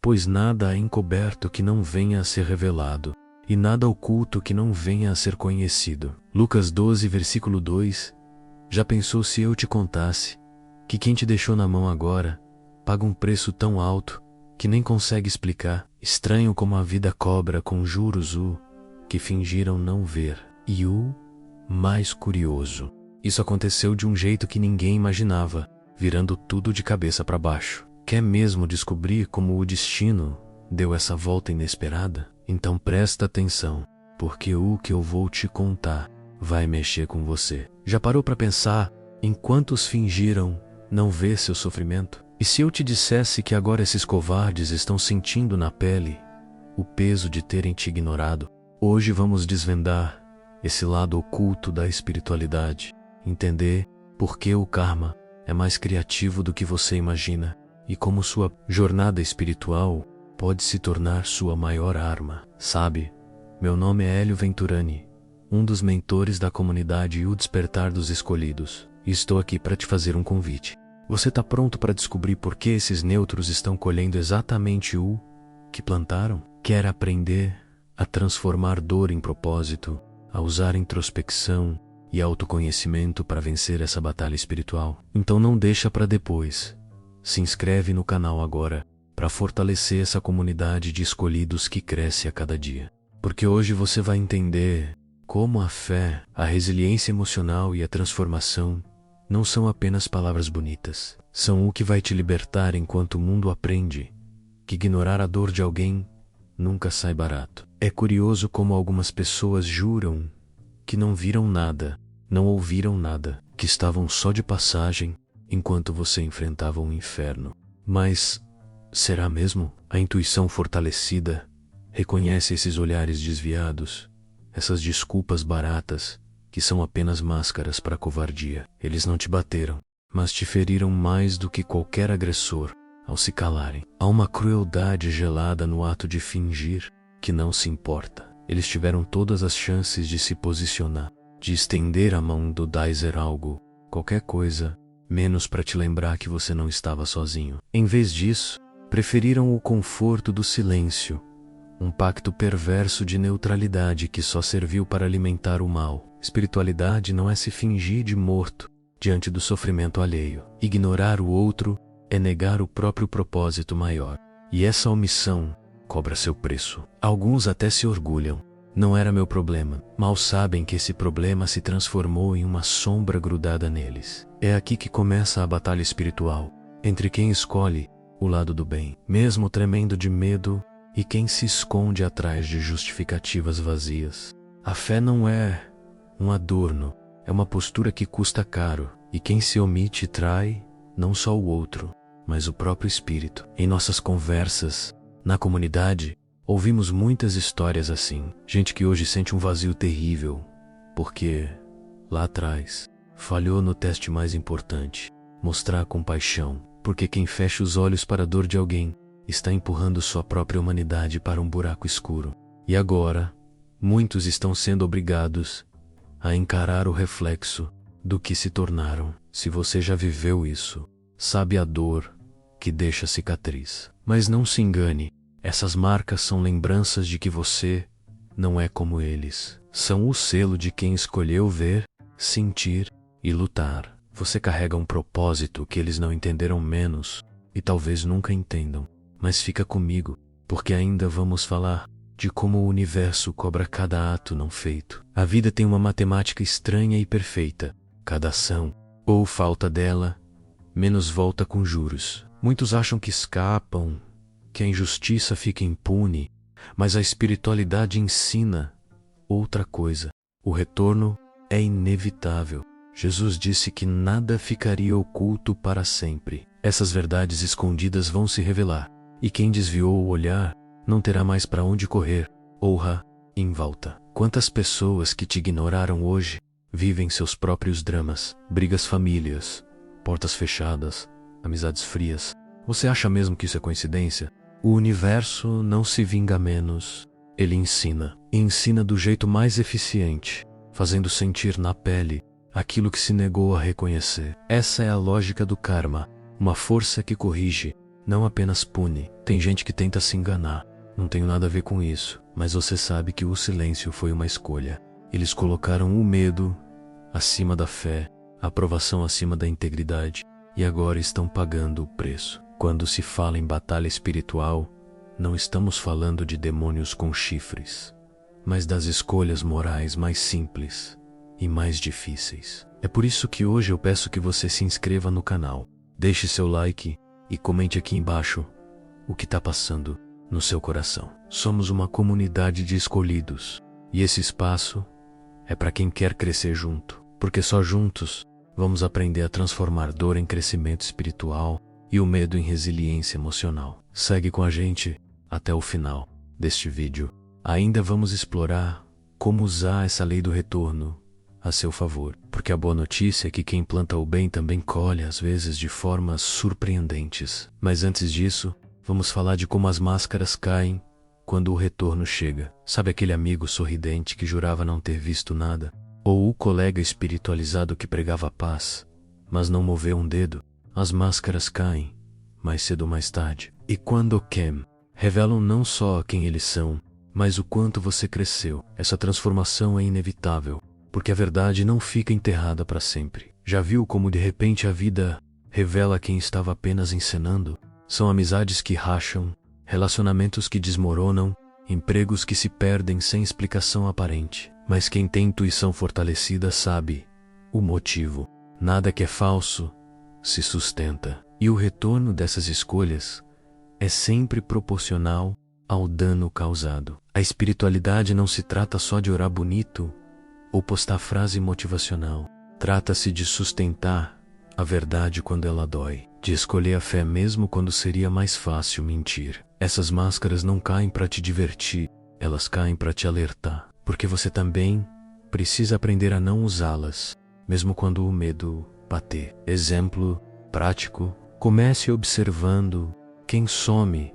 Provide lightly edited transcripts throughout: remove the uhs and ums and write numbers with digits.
pois nada há encoberto que não venha a ser revelado, e nada oculto que não venha a ser conhecido. Lucas 12, versículo 2. Já pensou se eu te contasse que quem te deixou na mão agora paga um preço tão alto que nem consegue explicar? Estranho como a vida cobra com juros o que fingiram não ver. E o mais curioso, isso aconteceu de um jeito que ninguém imaginava, virando tudo de cabeça para baixo. Quer mesmo descobrir como o destino deu essa volta inesperada? Então presta atenção, porque o que eu vou te contar vai mexer com você. Já parou para pensar em quantos fingiram não ver seu sofrimento? E se eu te dissesse que agora esses covardes estão sentindo na pele o peso de terem te ignorado? Hoje vamos desvendar esse lado oculto da espiritualidade, entender por que o karma é mais criativo do que você imagina e como sua jornada espiritual pode se tornar sua maior arma. Sabe, meu nome é Hélio Venturani, um dos mentores da comunidade O Despertar dos Escolhidos, e estou aqui para te fazer um convite. Você está pronto para descobrir por que esses neutros estão colhendo exatamente o que plantaram? Quer aprender a transformar dor em propósito, a usar introspecção e autoconhecimento para vencer essa batalha espiritual? Então não deixa para depois. Se inscreve no canal agora para fortalecer essa comunidade de escolhidos que cresce a cada dia. Porque hoje você vai entender como a fé, a resiliência emocional e a transformação não são apenas palavras bonitas. São o que vai te libertar enquanto o mundo aprende que ignorar a dor de alguém nunca sai barato. É curioso como algumas pessoas juram que não viram nada, não ouviram nada, que estavam só de passagem enquanto você enfrentava um inferno. Mas será mesmo? A intuição fortalecida reconhece esses olhares desviados, essas desculpas baratas que são apenas máscaras para a covardia. Eles não te bateram, mas te feriram mais do que qualquer agressor ao se calarem. Há uma crueldade gelada no ato de fingir que não se importa. Eles tiveram todas as chances de se posicionar, de estender a mão do dizer algo, qualquer coisa, menos para te lembrar que você não estava sozinho. Em vez disso, preferiram o conforto do silêncio, um pacto perverso de neutralidade que só serviu para alimentar o mal. Espiritualidade não é se fingir de morto diante do sofrimento alheio. Ignorar o outro é negar o próprio propósito maior. E essa omissão cobra seu preço. Alguns até se orgulham. Não era meu problema. Mal sabem que esse problema se transformou em uma sombra grudada neles. É aqui que começa a batalha espiritual, entre quem escolhe o lado do bem, mesmo tremendo de medo, e quem se esconde atrás de justificativas vazias. A fé não é um adorno, é uma postura que custa caro, e quem se omite trai não só o outro, mas o próprio espírito. Em nossas conversas, na comunidade, ouvimos muitas histórias assim. Gente que hoje sente um vazio terrível, porque, lá atrás, falhou no teste mais importante, mostrar compaixão, porque quem fecha os olhos para a dor de alguém está empurrando sua própria humanidade para um buraco escuro. E agora, muitos estão sendo obrigados a encarar o reflexo do que se tornaram. Se você já viveu isso, sabe a dor que deixa cicatriz. Mas não se engane, essas marcas são lembranças de que você não é como eles. São o selo de quem escolheu ver, sentir e lutar. Você carrega um propósito que eles não entenderam menos e talvez nunca entendam. Mas fica comigo, porque ainda vamos falar de como o universo cobra cada ato não feito. A vida tem uma matemática estranha e perfeita. Cada ação, ou falta dela, menos volta com juros. Muitos acham que escapam, que a injustiça fica impune, mas a espiritualidade ensina outra coisa. O retorno é inevitável. Jesus disse que nada ficaria oculto para sempre. Essas verdades escondidas vão se revelar. E quem desviou o olhar não terá mais para onde correr, honra em volta. Quantas pessoas que te ignoraram hoje vivem seus próprios dramas, brigas famílias, portas fechadas, amizades frias. Você acha mesmo que isso é coincidência? O universo não se vinga menos. Ele ensina. E ensina do jeito mais eficiente, fazendo sentir na pele aquilo que se negou a reconhecer. Essa é a lógica do karma, uma força que corrige, não apenas pune. Tem gente que tenta se enganar. Não tenho nada a ver com isso, mas você sabe que o silêncio foi uma escolha. Eles colocaram o medo acima da fé, a aprovação acima da integridade, e agora estão pagando o preço. Quando se fala em batalha espiritual, não estamos falando de demônios com chifres, mas das escolhas morais mais simples e mais difíceis. É por isso que hoje eu peço que você se inscreva no canal, deixe seu like e comente aqui embaixo o que está passando no seu coração. Somos uma comunidade de escolhidos, e esse espaço é para quem quer crescer junto, porque só juntos vamos aprender a transformar dor em crescimento espiritual e o medo em resiliência emocional. Segue com a gente até o final deste vídeo. Ainda vamos explorar como usar essa lei do retorno a seu favor, porque a boa notícia é que quem planta o bem também colhe, às vezes de formas surpreendentes. Mas antes disso, vamos falar de como as máscaras caem quando o retorno chega. Sabe aquele amigo sorridente que jurava não ter visto nada? Ou o colega espiritualizado que pregava paz, mas não moveu um dedo? As máscaras caem, mais cedo ou mais tarde. E quando ocorrem, revelam não só quem eles são, mas o quanto você cresceu. Essa transformação é inevitável, porque a verdade não fica enterrada para sempre. Já viu como de repente a vida revela quem estava apenas encenando? São amizades que racham, relacionamentos que desmoronam, empregos que se perdem sem explicação aparente. Mas quem tem intuição fortalecida sabe o motivo. Nada que é falso se sustenta. E o retorno dessas escolhas é sempre proporcional ao dano causado. A espiritualidade não se trata só de orar bonito ou postar frase motivacional. Trata-se de sustentar a verdade quando ela dói, de escolher a fé mesmo quando seria mais fácil mentir. Essas máscaras não caem para te divertir, elas caem para te alertar. Porque você também precisa aprender a não usá-las, mesmo quando o medo bater. Exemplo prático: comece observando quem some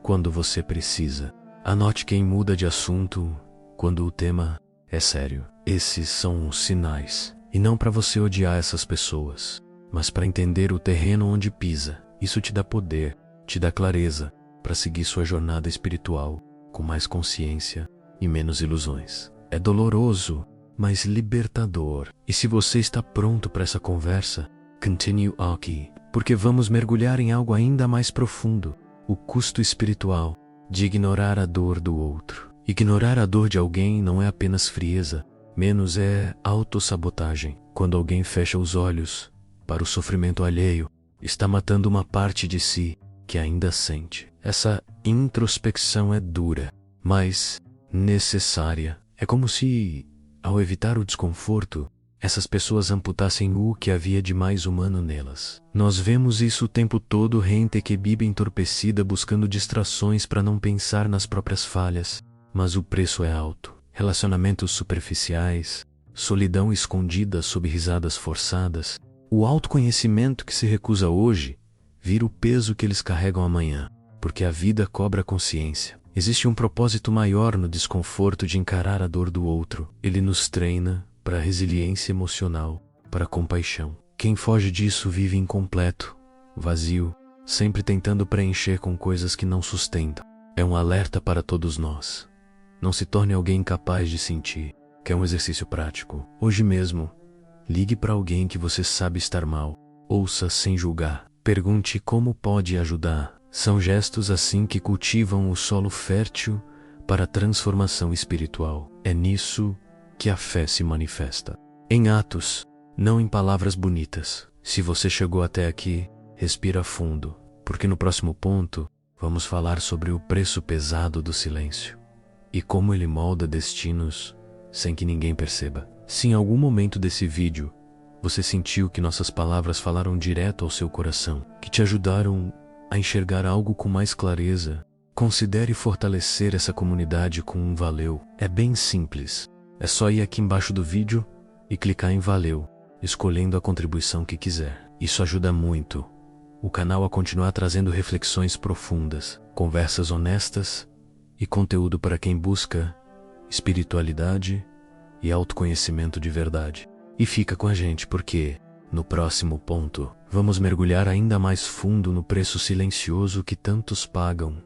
quando você precisa. Anote quem muda de assunto quando o tema é sério. Esses são os sinais. E não para você odiar essas pessoas, mas para entender o terreno onde pisa. Isso te dá poder, te dá clareza para seguir sua jornada espiritual com mais consciência e menos ilusões. É doloroso, mas libertador. E se você está pronto para essa conversa, continue aqui, porque vamos mergulhar em algo ainda mais profundo: o custo espiritual de ignorar a dor do outro. Ignorar a dor de alguém não é apenas frieza, menos é autossabotagem. Quando alguém fecha os olhos para o sofrimento alheio, está matando uma parte de si que ainda sente. Essa introspecção é dura, mas necessária. É como se, ao evitar o desconforto, essas pessoas amputassem o que havia de mais humano nelas. Nós vemos isso o tempo todo: gente que vive entorpecida buscando distrações para não pensar nas próprias falhas. Mas o preço é alto. Relacionamentos superficiais, solidão escondida sob risadas forçadas. O autoconhecimento que se recusa hoje vira o peso que eles carregam amanhã, porque a vida cobra consciência. Existe um propósito maior no desconforto de encarar a dor do outro. Ele nos treina para a resiliência emocional, para a compaixão. Quem foge disso vive incompleto, vazio, sempre tentando preencher com coisas que não sustentam. É um alerta para todos nós. Não se torne alguém incapaz de sentir. Quer um exercício prático? Hoje mesmo, ligue para alguém que você sabe estar mal. Ouça sem julgar. Pergunte como pode ajudar. São gestos assim que cultivam o solo fértil para a transformação espiritual. É nisso que a fé se manifesta. Em atos, não em palavras bonitas. Se você chegou até aqui, respira fundo, porque no próximo ponto vamos falar sobre o preço pesado do silêncio e como ele molda destinos sem que ninguém perceba. Se em algum momento desse vídeo você sentiu que nossas palavras falaram direto ao seu coração, que te ajudaram a enxergar algo com mais clareza, considere fortalecer essa comunidade com um valeu. É bem simples. É só ir aqui embaixo do vídeo e clicar em valeu, escolhendo a contribuição que quiser. Isso ajuda muito o canal a continuar trazendo reflexões profundas, conversas honestas e conteúdo para quem busca espiritualidade e autoconhecimento de verdade. E fica com a gente porque, no próximo ponto, vamos mergulhar ainda mais fundo no preço silencioso que tantos pagam,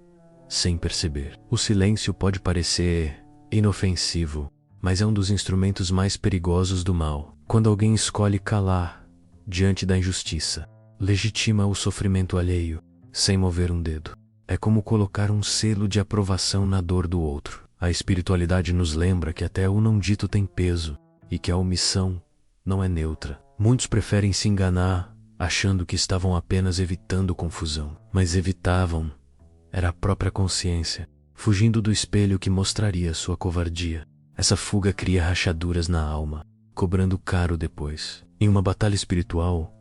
sem perceber. O silêncio pode parecer inofensivo, mas é um dos instrumentos mais perigosos do mal. Quando alguém escolhe calar diante da injustiça, legitima o sofrimento alheio, sem mover um dedo. É como colocar um selo de aprovação na dor do outro. A espiritualidade nos lembra que até o não dito tem peso e que a omissão não é neutra. Muitos preferem se enganar, achando que estavam apenas evitando confusão, mas evitavam era a própria consciência, fugindo do espelho que mostraria sua covardia. Essa fuga cria rachaduras na alma, cobrando caro depois. Em uma batalha espiritual,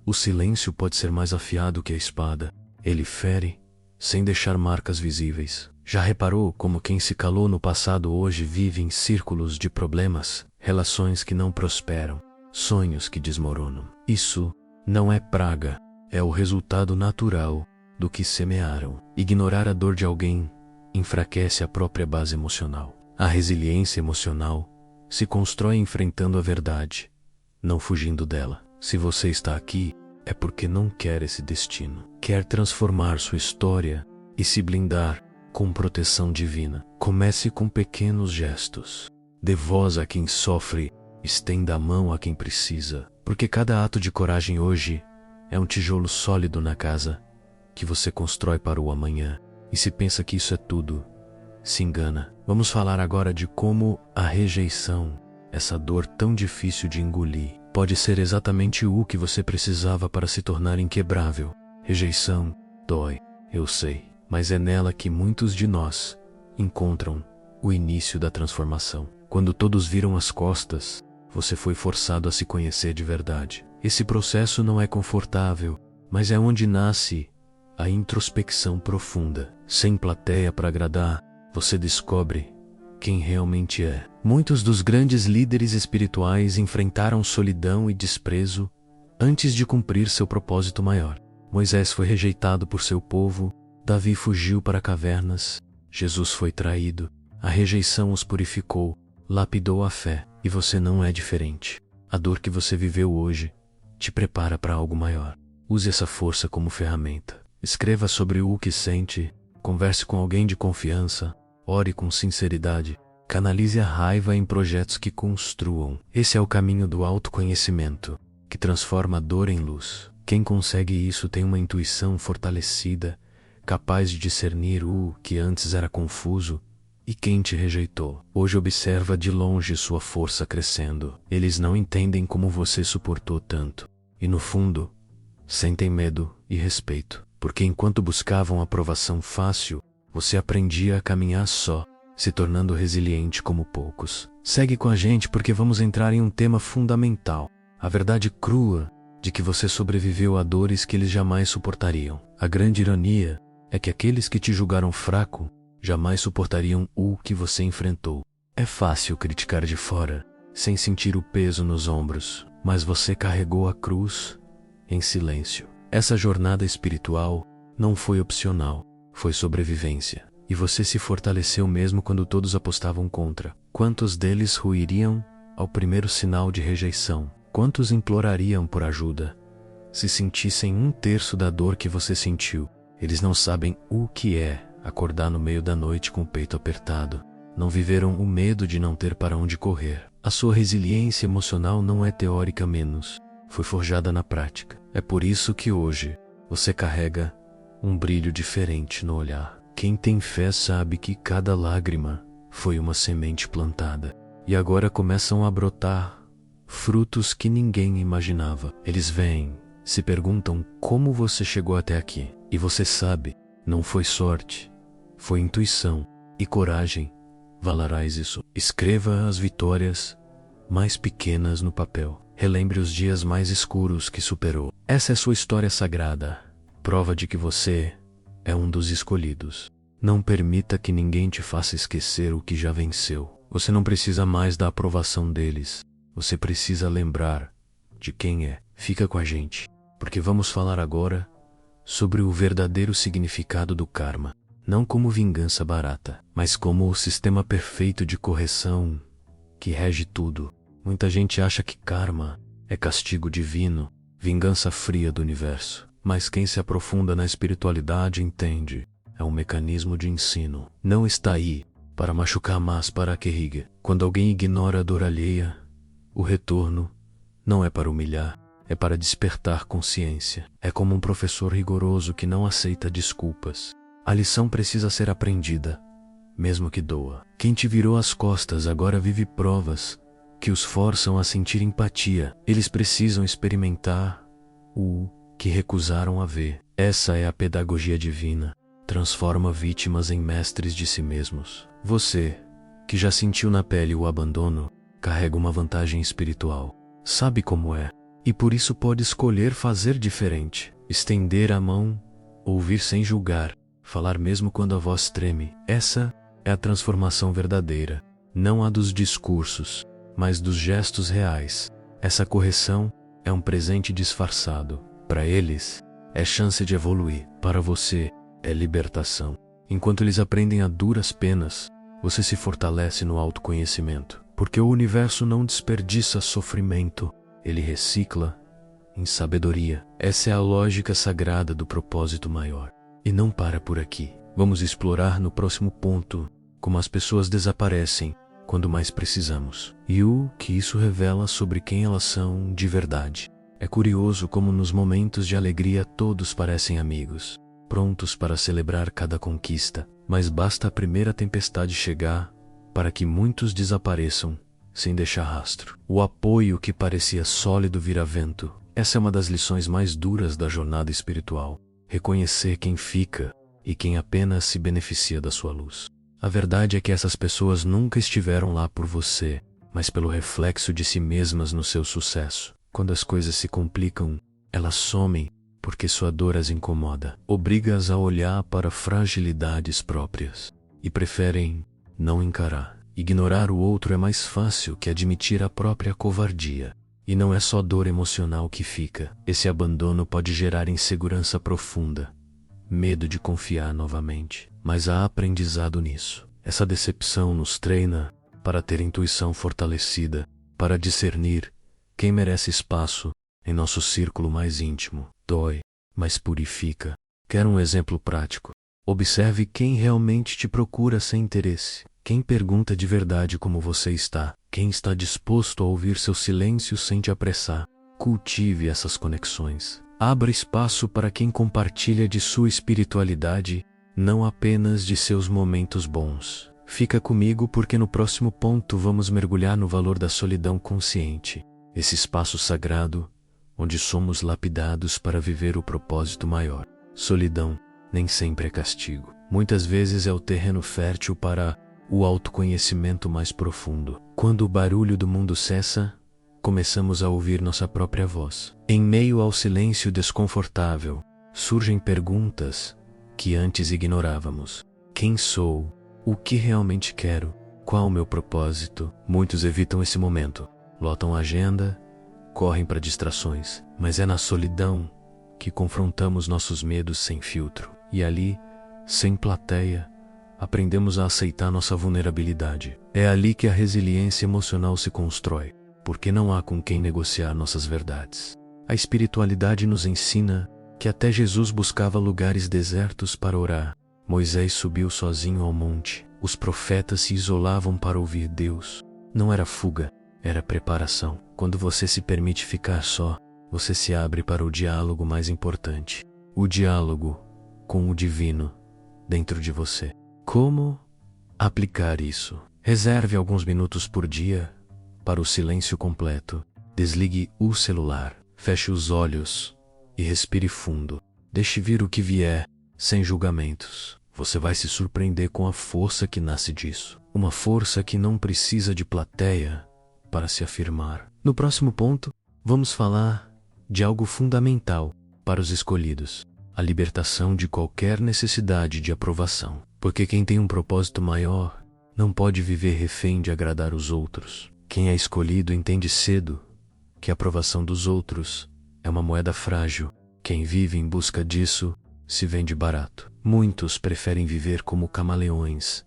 o silêncio pode ser mais afiado que a espada. Ele fere, sem deixar marcas visíveis. Já reparou como quem se calou no passado hoje vive em círculos de problemas, relações que não prosperam, sonhos que desmoronam? Isso não é praga, é o resultado natural do que semearam. Ignorar a dor de alguém enfraquece a própria base emocional. A resiliência emocional se constrói enfrentando a verdade, não fugindo dela. Se você está aqui, é porque não quer esse destino. Quer transformar sua história e se blindar com proteção divina. Comece com pequenos gestos. Dê voz a quem sofre, estenda a mão a quem precisa, porque cada ato de coragem hoje é um tijolo sólido na casa que você constrói para o amanhã. E se pensa que isso é tudo, se engana. Vamos falar agora de como a rejeição, essa dor tão difícil de engolir, pode ser exatamente o que você precisava para se tornar inquebrável. Rejeição dói, eu sei, mas é nela que muitos de nós encontram o início da transformação. Quando todos viram as costas, você foi forçado a se conhecer de verdade. Esse processo não é confortável, mas é onde nasce a introspecção profunda. Sem plateia para agradar, você descobre quem realmente é. Muitos dos grandes líderes espirituais enfrentaram solidão e desprezo antes de cumprir seu propósito maior. Moisés foi rejeitado por seu povo, Davi fugiu para cavernas, Jesus foi traído. A rejeição os purificou, lapidou a fé, e você não é diferente. A dor que você viveu hoje te prepara para algo maior. Use essa força como ferramenta. Escreva sobre o que sente, converse com alguém de confiança, ore com sinceridade, canalize a raiva em projetos que construam. Esse é o caminho do autoconhecimento, que transforma a dor em luz. Quem consegue isso tem uma intuição fortalecida, capaz de discernir o que antes era confuso e quem te rejeitou. Hoje observa de longe sua força crescendo. Eles não entendem como você suportou tanto. E no fundo, sentem medo e respeito. Porque enquanto buscavam aprovação fácil, você aprendia a caminhar só, se tornando resiliente como poucos. Segue com a gente porque vamos entrar em um tema fundamental. A verdade crua de que você sobreviveu a dores que eles jamais suportariam. A grande ironia é que aqueles que te julgaram fraco jamais suportariam o que você enfrentou. É fácil criticar de fora, sem sentir o peso nos ombros, mas você carregou a cruz em silêncio. Essa jornada espiritual não foi opcional, foi sobrevivência. E você se fortaleceu mesmo quando todos apostavam contra. Quantos deles ruiriam ao primeiro sinal de rejeição? Quantos implorariam por ajuda? Se sentissem 1/3 da dor que você sentiu. Eles não sabem o que é acordar no meio da noite com o peito apertado. Não viveram o medo de não ter para onde correr. A sua resiliência emocional não é teórica menos, foi forjada na prática. É por isso que hoje você carrega um brilho diferente no olhar. Quem tem fé sabe que cada lágrima foi uma semente plantada. E agora começam a brotar frutos que ninguém imaginava. Eles vêm, se perguntam como você chegou até aqui. E você sabe, não foi sorte, foi intuição e coragem. Valerás isso. Escreva as vitórias mais pequenas no papel. Relembre os dias mais escuros que superou. Essa é sua história sagrada, prova de que você é um dos escolhidos. Não permita que ninguém te faça esquecer o que já venceu. Você não precisa mais da aprovação deles. Você precisa lembrar de quem é. Fica com a gente, porque vamos falar agora sobre o verdadeiro significado do karma. Não como vingança barata, mas como o sistema perfeito de correção que rege tudo. Muita gente acha que karma é castigo divino, vingança fria do universo. Mas quem se aprofunda na espiritualidade entende. É um mecanismo de ensino. Não está aí para machucar, mas para que irrigue. Quando alguém ignora a dor alheia, o retorno não é para humilhar, é para despertar consciência. É como um professor rigoroso que não aceita desculpas. A lição precisa ser aprendida, mesmo que doa. Quem te virou as costas agora vive provas que os forçam a sentir empatia. Eles precisam experimentar o que recusaram a ver. Essa é a pedagogia divina. Transforma vítimas em mestres de si mesmos. Você, que já sentiu na pele o abandono, carrega uma vantagem espiritual. Sabe como é, e por isso pode escolher fazer diferente. Estender a mão, ouvir sem julgar, falar mesmo quando a voz treme. Essa é a transformação verdadeira. Não a dos discursos, mas dos gestos reais. Essa correção é um presente disfarçado. Para eles, é chance de evoluir. Para você, é libertação. Enquanto eles aprendem a duras penas, você se fortalece no autoconhecimento. Porque o universo não desperdiça sofrimento, ele recicla em sabedoria. Essa é a lógica sagrada do propósito maior. E não para por aqui. Vamos explorar no próximo ponto como as pessoas desaparecem quando mais precisamos, e o que isso revela sobre quem elas são de verdade. É curioso como nos momentos de alegria todos parecem amigos, prontos para celebrar cada conquista, mas basta a primeira tempestade chegar para que muitos desapareçam sem deixar rastro. O apoio que parecia sólido vira vento. Essa é uma das lições mais duras da jornada espiritual. Reconhecer quem fica e quem apenas se beneficia da sua luz. A verdade é que essas pessoas nunca estiveram lá por você, mas pelo reflexo de si mesmas no seu sucesso. Quando as coisas se complicam, elas somem porque sua dor as incomoda. Obriga-as a olhar para fragilidades próprias e preferem não encarar. Ignorar o outro é mais fácil que admitir a própria covardia. E não é só dor emocional que fica. Esse abandono pode gerar insegurança profunda, medo de confiar novamente. Mas há aprendizado nisso. Essa decepção nos treina para ter intuição fortalecida, para discernir quem merece espaço em nosso círculo mais íntimo. Dói, mas purifica. Quer um exemplo prático? Observe quem realmente te procura sem interesse. Quem pergunta de verdade como você está. Quem está disposto a ouvir seu silêncio sem te apressar. Cultive essas conexões. Abra espaço para quem compartilha de sua espiritualidade, não apenas de seus momentos bons. Fica comigo porque no próximo ponto vamos mergulhar no valor da solidão consciente. Esse espaço sagrado, onde somos lapidados para viver o propósito maior. Solidão nem sempre é castigo. Muitas vezes é o terreno fértil para o autoconhecimento mais profundo. Quando o barulho do mundo cessa, começamos a ouvir nossa própria voz. Em meio ao silêncio desconfortável, surgem perguntas que antes ignorávamos. Quem sou? O que realmente quero? Qual o meu propósito? Muitos evitam esse momento. Lotam a agenda, correm para distrações, mas é na solidão que confrontamos nossos medos sem filtro. E ali, sem plateia, aprendemos a aceitar nossa vulnerabilidade. É ali que a resiliência emocional se constrói, porque não há com quem negociar nossas verdades. A espiritualidade nos ensina que até Jesus buscava lugares desertos para orar. Moisés subiu sozinho ao monte. Os profetas se isolavam para ouvir Deus. Não era fuga, era preparação. Quando você se permite ficar só, você se abre para o diálogo mais importante. O diálogo com o divino dentro de você. Como aplicar isso? Reserve alguns minutos por dia para o silêncio completo. Desligue o celular, feche os olhos e respire fundo. Deixe vir o que vier, sem julgamentos. Você vai se surpreender com a força que nasce disso. Uma força que não precisa de plateia para se afirmar. No próximo ponto, vamos falar de algo fundamental para os escolhidos: a libertação de qualquer necessidade de aprovação. Porque quem tem um propósito maior não pode viver refém de agradar os outros. Quem é escolhido entende cedo que a aprovação dos outros é uma moeda frágil. Quem vive em busca disso se vende barato. Muitos preferem viver como camaleões,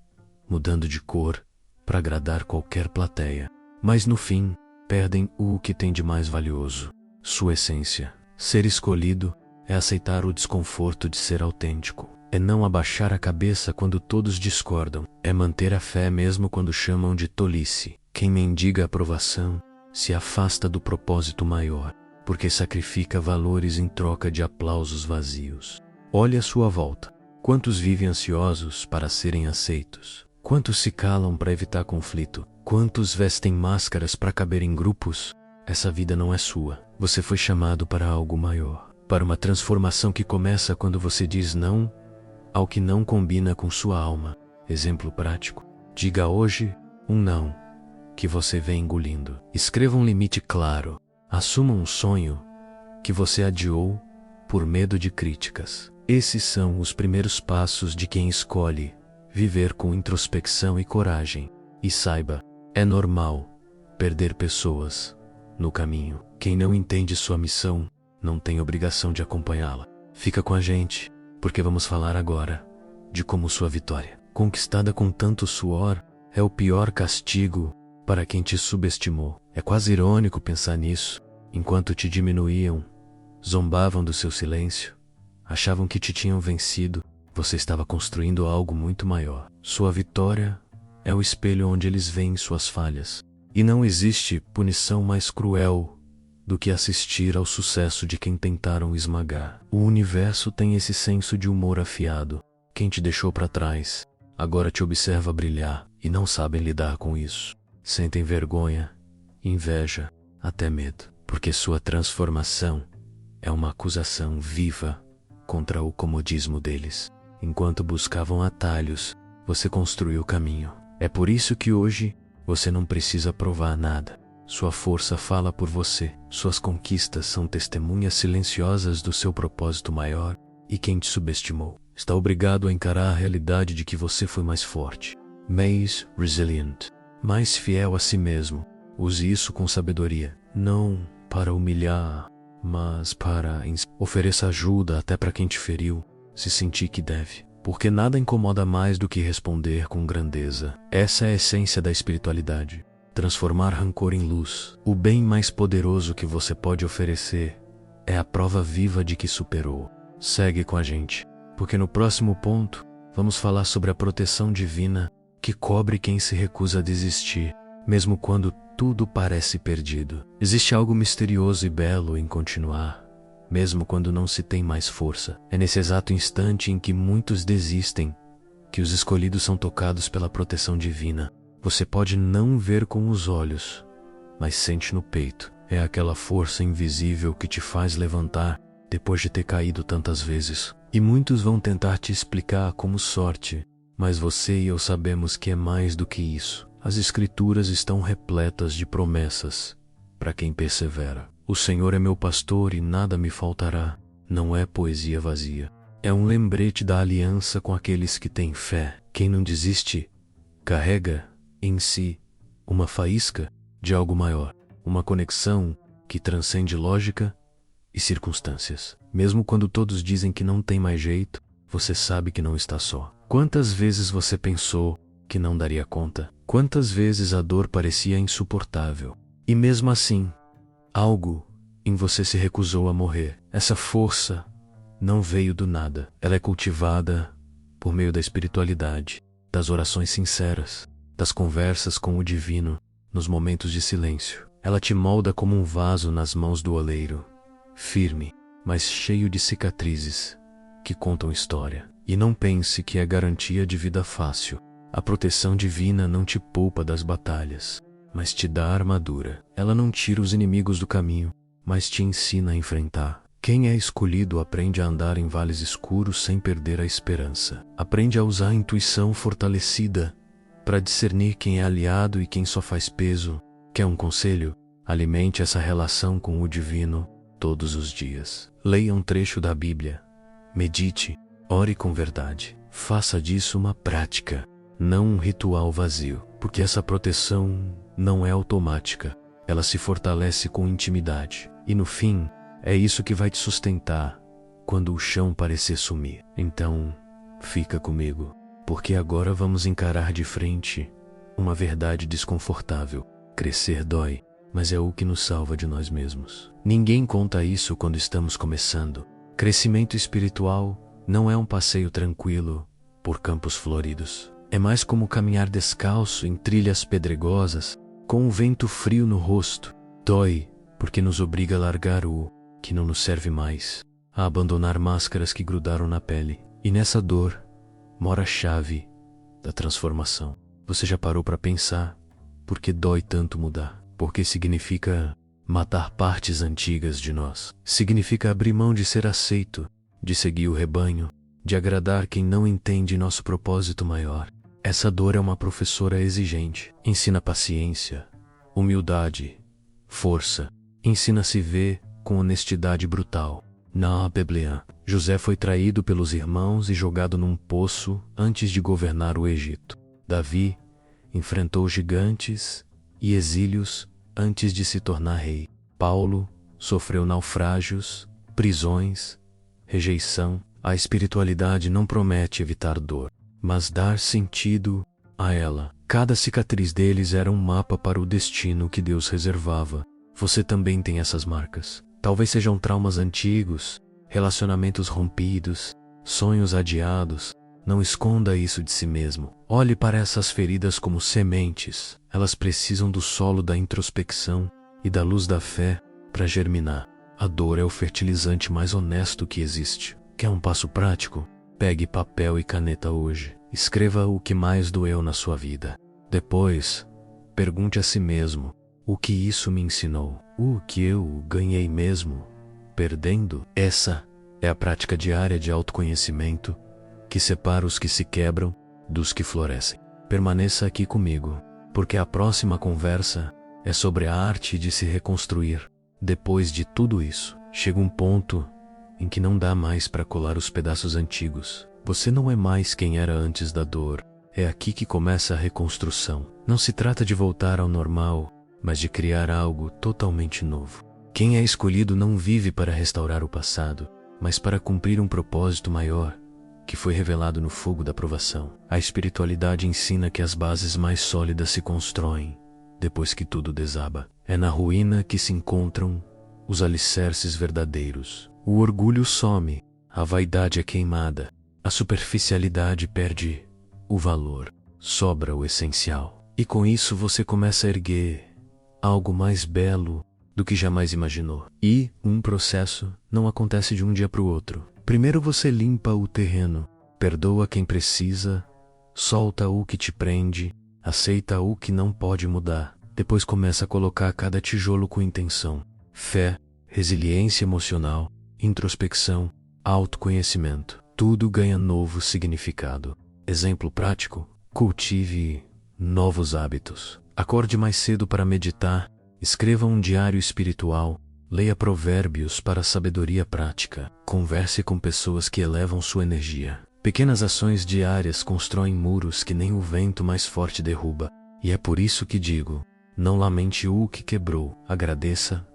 mudando de cor para agradar qualquer plateia. Mas no fim, perdem o que tem de mais valioso: sua essência. Ser escolhido é aceitar o desconforto de ser autêntico. É não abaixar a cabeça quando todos discordam. É manter a fé mesmo quando chamam de tolice. Quem mendiga aprovação se afasta do propósito maior, porque sacrifica valores em troca de aplausos vazios. Olhe à sua volta. Quantos vivem ansiosos para serem aceitos? Quantos se calam para evitar conflito? Quantos vestem máscaras para caber em grupos? Essa vida não é sua. Você foi chamado para algo maior, para uma transformação que começa quando você diz não ao que não combina com sua alma. Exemplo prático. Diga hoje um não que você vem engolindo. Escreva um limite claro. Assuma um sonho que você adiou por medo de críticas. Esses são os primeiros passos de quem escolhe viver com introspecção e coragem. E saiba, é normal perder pessoas no caminho. Quem não entende sua missão não tem obrigação de acompanhá-la. Fica com a gente, porque vamos falar agora de como sua vitória, conquistada com tanto suor, é o pior castigo para quem te subestimou. É quase irônico pensar nisso. Enquanto te diminuíam, zombavam do seu silêncio, achavam que te tinham vencido, você estava construindo algo muito maior. Sua vitória é o espelho onde eles veem suas falhas. E não existe punição mais cruel do que assistir ao sucesso de quem tentaram esmagar. O universo tem esse senso de humor afiado. Quem te deixou para trás, agora te observa brilhar e não sabem lidar com isso. Sentem vergonha, inveja, até medo, porque sua transformação é uma acusação viva contra o comodismo deles. Enquanto buscavam atalhos, você construiu o caminho. É por isso que hoje você não precisa provar nada. Sua força fala por você. Suas conquistas são testemunhas silenciosas do seu propósito maior, e quem te subestimou está obrigado a encarar a realidade de que você foi mais forte, mais resilient, mais fiel a si mesmo. Use isso com sabedoria, não para humilhar, mas para ofereça ajuda até para quem te feriu, se sentir que deve. Porque nada incomoda mais do que responder com grandeza. Essa é a essência da espiritualidade. Transformar rancor em luz. O bem mais poderoso que você pode oferecer é a prova viva de que superou. Segue com a gente, porque no próximo ponto vamos falar sobre a proteção divina que cobre quem se recusa a desistir, mesmo quando tudo parece perdido. Existe algo misterioso e belo em continuar, mesmo quando não se tem mais força. É nesse exato instante em que muitos desistem que os escolhidos são tocados pela proteção divina. Você pode não ver com os olhos, mas sente no peito. É aquela força invisível que te faz levantar depois de ter caído tantas vezes. E muitos vão tentar te explicar como sorte, mas você e eu sabemos que é mais do que isso. As Escrituras estão repletas de promessas para quem persevera. O Senhor é meu pastor e nada me faltará. Não é poesia vazia. É um lembrete da aliança com aqueles que têm fé. Quem não desiste, carrega em si uma faísca de algo maior. Uma conexão que transcende lógica e circunstâncias. Mesmo quando todos dizem que não tem mais jeito, você sabe que não está só. Quantas vezes você pensou que não daria conta? Quantas vezes a dor parecia insuportável? E mesmo assim, algo em você se recusou a morrer. Essa força não veio do nada. Ela é cultivada por meio da espiritualidade, das orações sinceras, das conversas com o divino, nos momentos de silêncio. Ela te molda como um vaso nas mãos do oleiro, firme, mas cheio de cicatrizes que contam história. E não pense que é garantia de vida fácil. A proteção divina não te poupa das batalhas, mas te dá armadura. Ela não tira os inimigos do caminho, mas te ensina a enfrentar. Quem é escolhido aprende a andar em vales escuros sem perder a esperança. Aprende a usar a intuição fortalecida para discernir quem é aliado e quem só faz peso. Quer um conselho? Alimente essa relação com o divino todos os dias. Leia um trecho da Bíblia. Medite. Ore com verdade. Faça disso uma prática, não um ritual vazio, porque essa proteção não é automática. Ela se fortalece com intimidade. E no fim, é isso que vai te sustentar quando o chão parecer sumir. Então, fica comigo, porque agora vamos encarar de frente uma verdade desconfortável. Crescer dói, mas é o que nos salva de nós mesmos. Ninguém conta isso quando estamos começando. Crescimento espiritual não é um passeio tranquilo por campos floridos. É mais como caminhar descalço em trilhas pedregosas, com um vento frio no rosto. Dói, porque nos obriga a largar o que não nos serve mais, a abandonar máscaras que grudaram na pele. E nessa dor mora a chave da transformação. Você já parou para pensar por que dói tanto mudar? Porque significa matar partes antigas de nós. Significa abrir mão de ser aceito, de seguir o rebanho, de agradar quem não entende nosso propósito maior. Essa dor é uma professora exigente. Ensina paciência, humildade, força. Ensina a se ver com honestidade brutal. Na Bíblia, José foi traído pelos irmãos e jogado num poço antes de governar o Egito. Davi enfrentou gigantes e exílios antes de se tornar rei. Paulo sofreu naufrágios, prisões, rejeição. A espiritualidade não promete evitar dor, mas dar sentido a ela. Cada cicatriz deles era um mapa para o destino que Deus reservava. Você também tem essas marcas. Talvez sejam traumas antigos, relacionamentos rompidos, sonhos adiados. Não esconda isso de si mesmo. Olhe para essas feridas como sementes. Elas precisam do solo da introspecção e da luz da fé para germinar. A dor é o fertilizante mais honesto que existe. Quer um passo prático? Pegue papel e caneta hoje. Escreva o que mais doeu na sua vida. Depois, pergunte a si mesmo: o que isso me ensinou? O que eu ganhei mesmo perdendo? Essa é a prática diária de autoconhecimento que separa os que se quebram dos que florescem. Permaneça aqui comigo, porque a próxima conversa é sobre a arte de se reconstruir. Depois de tudo isso, chega um ponto em que não dá mais para colar os pedaços antigos. Você não é mais quem era antes da dor. É aqui que começa a reconstrução. Não se trata de voltar ao normal, mas de criar algo totalmente novo. Quem é escolhido não vive para restaurar o passado, mas para cumprir um propósito maior, que foi revelado no fogo da provação. A espiritualidade ensina que as bases mais sólidas se constroem depois que tudo desaba. É na ruína que se encontram os alicerces verdadeiros. O orgulho some, a vaidade é queimada, a superficialidade perde o valor, sobra o essencial. E com isso você começa a erguer algo mais belo do que jamais imaginou. E um processo não acontece de um dia para o outro. Primeiro você limpa o terreno, perdoa quem precisa, solta o que te prende, aceita o que não pode mudar. Depois começa a colocar cada tijolo com intenção. Fé, resiliência emocional, introspecção, autoconhecimento. Tudo ganha novo significado. Exemplo prático: cultive novos hábitos. Acorde mais cedo para meditar, escreva um diário espiritual, leia provérbios para sabedoria prática, converse com pessoas que elevam sua energia. Pequenas ações diárias constroem muros que nem o vento mais forte derruba. E é por isso que digo: não lamente o que quebrou, agradeça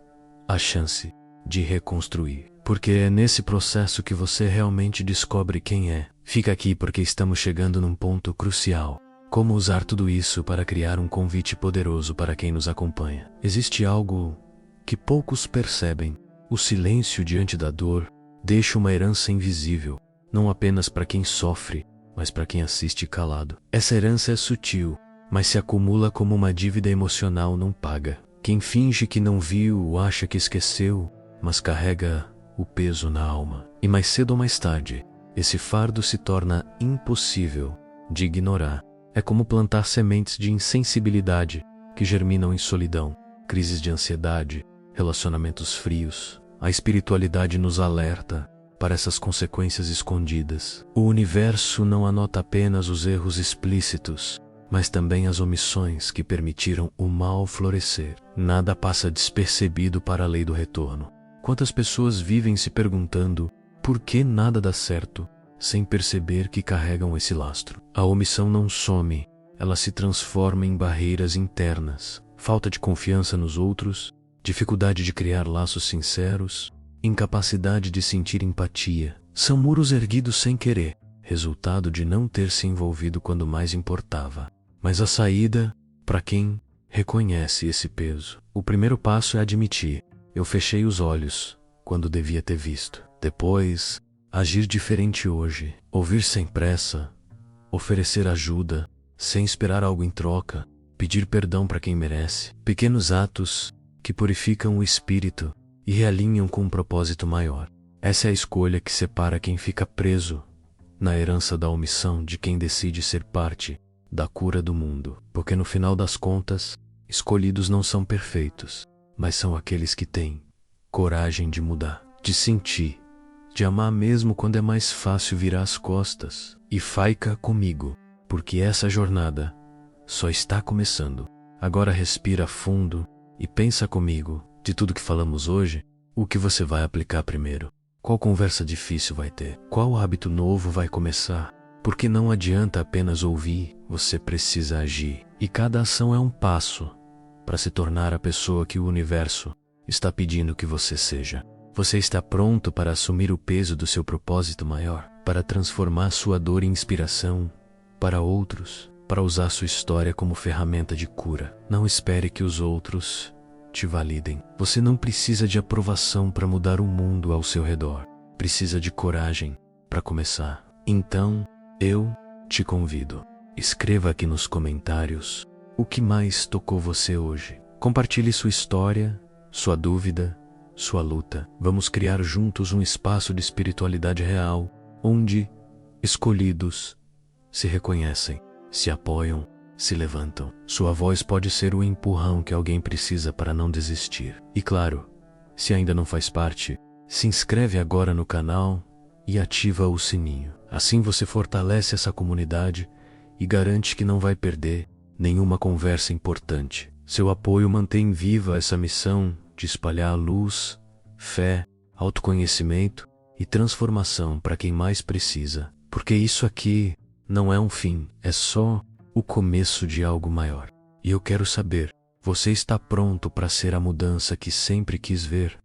a chance de reconstruir. Porque é nesse processo que você realmente descobre quem é. Fica aqui porque estamos chegando num ponto crucial. Como usar tudo isso para criar um convite poderoso para quem nos acompanha? Existe algo que poucos percebem. O silêncio diante da dor deixa uma herança invisível, não apenas para quem sofre, mas para quem assiste calado. Essa herança é sutil, mas se acumula como uma dívida emocional não paga. Quem finge que não viu acha que esqueceu, mas carrega o peso na alma. E mais cedo ou mais tarde, esse fardo se torna impossível de ignorar. É como plantar sementes de insensibilidade que germinam em solidão, crises de ansiedade, relacionamentos frios. A espiritualidade nos alerta para essas consequências escondidas. O universo não anota apenas os erros explícitos, mas também as omissões que permitiram o mal florescer. Nada passa despercebido para a lei do retorno. Quantas pessoas vivem se perguntando por que nada dá certo, sem perceber que carregam esse lastro? A omissão não some, ela se transforma em barreiras internas. Falta de confiança nos outros, dificuldade de criar laços sinceros, incapacidade de sentir empatia. São muros erguidos sem querer, resultado de não ter se envolvido quando mais importava. Mas a saída, para quem reconhece esse peso. O primeiro passo é admitir: eu fechei os olhos quando devia ter visto. Depois, agir diferente hoje, ouvir sem pressa, oferecer ajuda, sem esperar algo em troca, pedir perdão para quem merece. Pequenos atos que purificam o espírito e realinham com um propósito maior. Essa é a escolha que separa quem fica preso na herança da omissão de quem decide ser parte da cura do mundo. Porque no final das contas, escolhidos não são perfeitos, mas são aqueles que têm coragem de mudar, de sentir, de amar mesmo quando é mais fácil virar as costas. E faica comigo, porque essa jornada só está começando. Agora respira fundo e pensa comigo, de tudo que falamos hoje, o que você vai aplicar primeiro? Qual conversa difícil vai ter? Qual hábito novo vai começar? Porque não adianta apenas ouvir, você precisa agir. E cada ação é um passo para se tornar a pessoa que o universo está pedindo que você seja. Você está pronto para assumir o peso do seu propósito maior? Para transformar sua dor em inspiração para outros? Para usar sua história como ferramenta de cura? Não espere que os outros te validem. Você não precisa de aprovação para mudar o mundo ao seu redor. Precisa de coragem para começar. Então, eu te convido. Escreva aqui nos comentários o que mais tocou você hoje. Compartilhe sua história, sua dúvida, sua luta. Vamos criar juntos um espaço de espiritualidade real, onde escolhidos se reconhecem, se apoiam, se levantam. Sua voz pode ser o empurrão que alguém precisa para não desistir. E claro, se ainda não faz parte, se inscreve agora no canal e ativa o sininho. Assim você fortalece essa comunidade e garante que não vai perder nenhuma conversa importante. Seu apoio mantém viva essa missão de espalhar luz, fé, autoconhecimento e transformação para quem mais precisa. Porque isso aqui não é um fim, é só o começo de algo maior. E eu quero saber, você está pronto para ser a mudança que sempre quis ver?